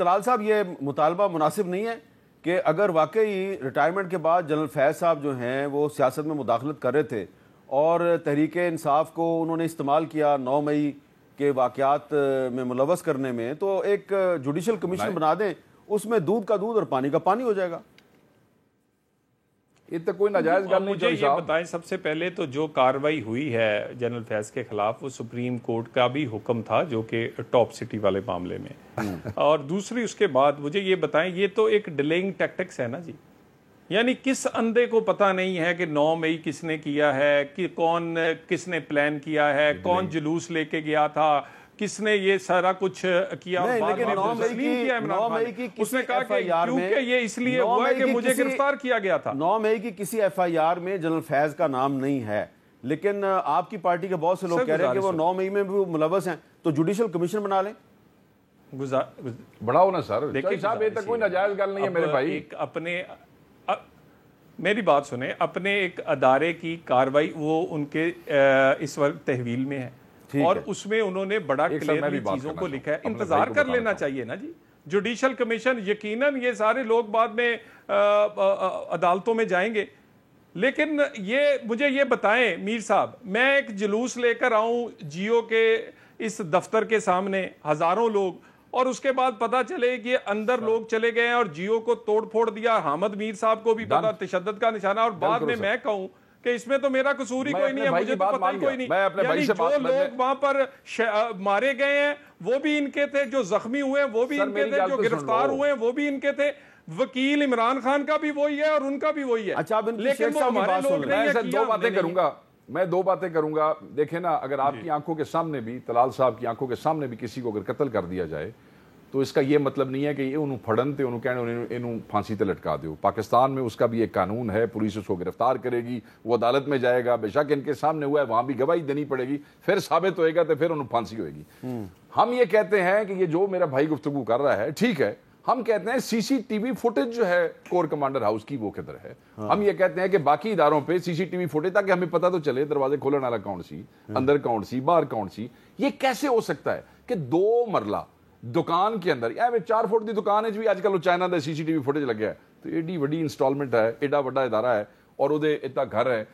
तलाल साहब, ये मुतालबा मुनासिब नहीं है कि अगर वाकई रिटायरमेंट के बाद जनरल फैज़ साहब जो हैं वो सियासत में मुदाखलत कर रहे थे और तहरीक इंसाफ को उन्होंने इस्तेमाल किया 9 मई के वाक़यात में मुलवस करने में, तो एक जुडिशल कमीशन बना दें, उसमें दूध का दूध और पानी का पानी हो जाएगा। ये तो कोई नाजायज गल नहीं। मुझे ये बताएं, सबसे पहले तो जो कार्रवाई हुई है जनरल फैज़ के खिलाफ वो सुप्रीम कोर्ट का भी हुक्म था, जो कि टॉप सिटी वाले मामले में। और दूसरी उसके बाद मुझे ये बताएं, ये तो एक डिलेइंग टैक्टिक्स है ना जी। यानी किस अंधे को पता नहीं है कि 9 मई किसने किया है, कि कौन किसने प्लान किया है, कौन जुलूस लेके गया था, किसने ये सारा कुछ किया। लेकिन 9 मई की उसने कहा कि क्योंकि ये इसलिए हुआ है कि मुझे गिरफ्तार किया गया था। 9 मई की किसी FIR में जनरल फैज़ का नाम नहीं है, लेकिन आपकी पार्टी के बहुत से लोग कह रहे हैं कि वो 9 मई में भी मुलवस हैं, तो जुडिशल कमीशन बना लें। बढ़ाओ ना सर। देखिए साहब, ये तो कोई नाजायज गल नहीं है मेरे भाई। अपने मेरी बात सुने, अपने एक अदारे की कार्रवाई वो उनके इस वक्त तहवील में है और उसमें उन्होंने बड़ा क्लियरली चीजों को लिखा है। इंतजार कर लेना चाहिए ना जी। जुडिशल कमीशन, यकीनन ये सारे लोग बाद में अदालतों में जाएंगे, लेकिन ये मुझे ये बताएं मीर साहब, मैं एक जुलूस लेकर आऊं जियो के इस दफ्तर के सामने, हजारों लोग, और उसके बाद पता चले कि अंदर लोग चले गए और जियो को तोड़ फोड़ दिया, हामिद मीर साहब को भी पता तशद्दुद का निशाना, और बाद में मैं कहूं कि इसमें तो मेरा कसूर ही कोई नहीं है, मुझे तो पता ही कोई नहीं। यानी जो लोग वहां पर मारे गए हैं वो भी इनके थे, जो जख्मी हुए वो भी इनके थे, जो गिरफ्तार हुए वो भी इनके थे, वकील इमरान खान का भी वही है और उनका भी वही है। अच्छा, लेकिन वो हमारे लोग नहीं। दो बातें करूंगा मैं, 2 बातें करूंगा। देखे ना, अगर आपकी आंखों के सामने भी, तलाल साहब की आंखों के सामने भी किसी को अगर कत्ल कर दिया जाए, तो इसका यह मतलब नहीं है कि इन्होंने फड़न ते इन्होंने फांसी ते लटका दो। पाकिस्तान में उसका भी एक कानून है, पुलिस उसको गिरफ्तार करेगी, वो अदालत में जाएगा, बेशक इनके सामने हुआ है, वहां भी गवाही देनी पड़ेगी, फिर साबित होएगा तो फिर उन्हें फांसी होगी। हम ये कहते हैं कि ये जो मेरा भाई गुफ्तगू कर रहा है ठीक है, हम कहते हैं CCTV फुटेज जो है कोर कमांडर हाउस की वो किधर है। हम ये कहते हैं कि बाकी इदारों पे CCTV फुटेज, ताकि हमें पता तो चले दरवाजे खोलने वाला कौन सी, अंदर कौन सी, बाहर कौन सी। ये कैसे हो सकता है कि 2 मरला दुकान के अंदर, या 4 फुट की दुकान है जी, आजकल चाइना का CCTV फुटेज लगे है, तो एडी वड्डी इंस्टॉलमेंट है, एडा वड्डा इदारा है और उहदे इतना घर है,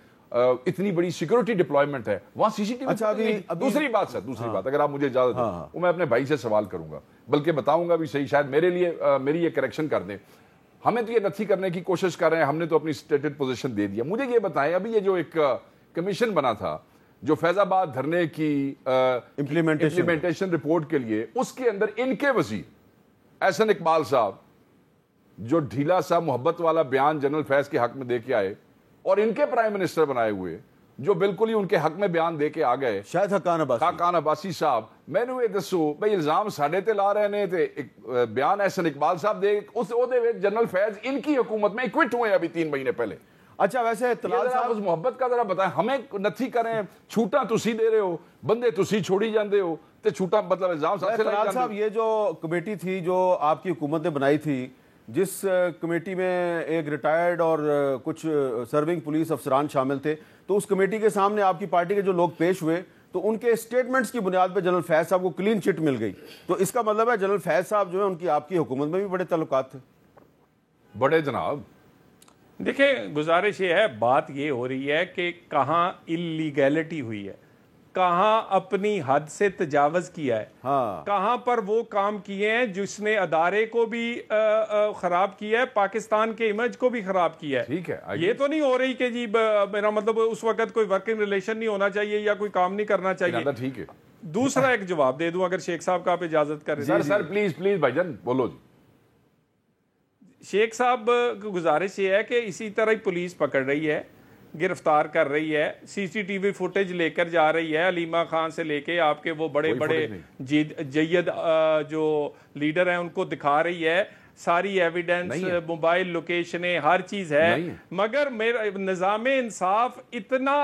इतनी बड़ी सिक्योरिटी डिप्लॉयमेंट है, वहां CCTV। अच्छा, दूसरी बात सर, दूसरी बात, अगर आप मुझे इजाजत दें, वो मैं अपने भाई से सवाल करूंगा, बल्कि बताऊंगा भी सही, शायद मेरे लिए मेरी ये करेक्शन कर दें। हमें तो ये नथी करने की कोशिश कर रहे हैं, हमने तो अपनी स्टेटेड पोजीशन दे दिया। मुझे ये बताएं, अभी ये जो एक कमीशन बना था जो फैजाबाद धरने की इम्प्लीमेंटेशन रिपोर्ट के लिए, उसके अंदर इनके वजीर एहसन इकबाल साहब जो ढीला सा मोहब्बत वाला बयान जनरल फैज के हक में दे के आए, और इनके प्राइम मिनिस्टर बनाए हुए जो बिल्कुल ही उनके हक में बयान दे के आ गए, शायद हकान अब्बासी साहब। मैंने ये दसो भाई, इल्जाम साडे ते ला रहे ने, एक बयान एहसन इकबाल साहब दे, उस जनरल फैज इनकी हुकूमत में क्विट हुए अभी 3 महीने पहले। अच्छा, वैसे तलाल साहब उस मोहब्बत का जरा बताएं, हमें नथी करें, छूटा तुसी दे रहे हो, बंदे तुसी छोड़ी जाते हो, तो छूटा मतलब इल्जाम सबसे। तलाल साहब, ये जो कमेटी थी जो आपकी हुकूमत ने बनाई थी, जिस कमेटी में एक रिटायर्ड और कुछ सर्विंग पुलिस अफसरान शामिल थे, तो उस कमेटी के सामने आपकी पार्टी के जो लोग पेश हुए, तो उनके स्टेटमेंट्स की बुनियाद पर जनरल फैज साहब को क्लीन चिट मिल गई। तो इसका मतलब है जनरल फैज साहब जो है उनकी आपकी हुकूमत में भी बड़े ताल्लुकात थे। बड़े जनाब, देखिए, गुजारिश ये है, बात ये हो रही है कि कहाँ इलीगैलिटी हुई है, कहाँ अपनी हद से तजावज किया है, कहाँ पर वो काम किए हैं जिसने अदारे को भी खराब किया है, पाकिस्तान के इमेज को भी खराब किया है। ठीक है, ये तो नहीं हो रही कि जी मेरा मतलब उस वक्त कोई वर्किंग रिलेशन नहीं होना चाहिए या कोई काम नहीं करना चाहिए। ठीक है। दूसरा एक जवाब दे दूं, अगर शेख साहब का आप इजाजत करें। सर प्लीज प्लीज भाईजान बोलो जी। शेख साहब की गुजारिश ये है कि इसी तरह ही पुलिस पकड़ रही है, गिरफ्तार कर रही है, CCTV फुटेज लेकर जा रही है, अलीमा खान से लेके आपके वो बड़े बड़े जय्यद जो लीडर हैं उनको दिखा रही है, सारी एविडेंस, मोबाइल लोकेशनें, हर चीज है, मगर मेरा निज़ाम इंसाफ इतना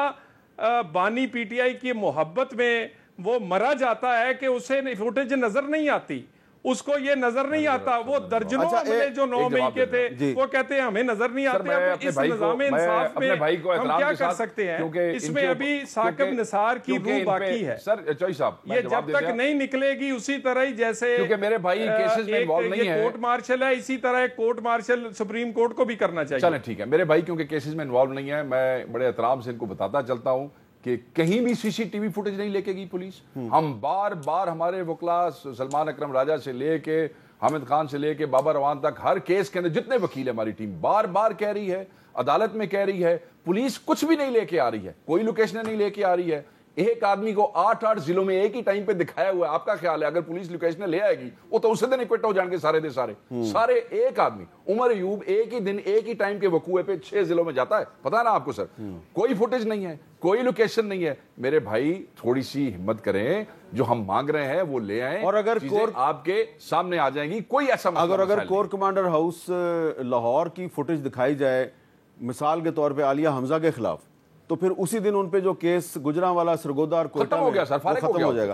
बानी PTI की मोहब्बत में वो मरा जाता है कि उसे फुटेज नजर नहीं आती। उसको ये नजर नहीं आता। वो दर्जनों हमले जो 9 मई के थे वो कहते हैं हमें नजर नहीं आते। अब इस निजाम इंसाफ में हम क्या कर सकते हैं? इसमें अभी साकिब निसार की रूह बाकी है सर। चौई साहब, ये जब तक नहीं निकलेगी उसी तरह ही जैसे, क्योंकि मेरे भाई केसेस में इन्वॉल्व नहीं है, कोर्ट मार्शल है, इसी तरह कोर्ट मार्शल सुप्रीम कोर्ट को भी करना चाहिए। चलें ठीक है, मेरे भाई क्योंकि केसेस में इन्वॉल्व नहीं है, मैं बड़े एहतराम से इनको बताता चलता हूं कि कहीं भी सीसीटीवी फुटेज नहीं लेके गई पुलिस। हम बार बार हमारे वकला सलमान अकरम राजा से लेके हामिद खान से लेके बाबा रवान तक हर केस के अंदर जितने वकील है हमारी टीम बार बार कह रही है, अदालत में कह रही है, पुलिस कुछ भी नहीं लेके आ रही है, कोई लोकेशन नहीं लेके आ रही है। एक आदमी को 8-8 जिलों में एक ही टाइम पे दिखाया हुआ है। आपका ख्याल है अगर पुलिस लोकेशन ले आएगी वो तो उसी दिन इक्विट हो जाएंगे सारे दे सारे सारे। एक आदमी उमर अयूब एक ही दिन एक ही टाइम के वकूए पे 6 जिलों में जाता है, पता है ना आपको सर। कोई फुटेज नहीं है, कोई लोकेशन नहीं है। मेरे भाई थोड़ी सी हिम्मत करें, जो हम मांग रहे हैं वो ले आए और अगर कोर आपके सामने आ जाएंगी। कोई ऐसा अगर कोर कमांडर हाउस लाहौर की फुटेज दिखाई जाए मिसाल के तौर पे आलिया हमजा के खिलाफ, तो फिर उसी दिन उन पे जो केस गुजरांवाला, सरगोदा और कोयटा खत्म हो गया सर, फारिग खत्म हो जाएगा।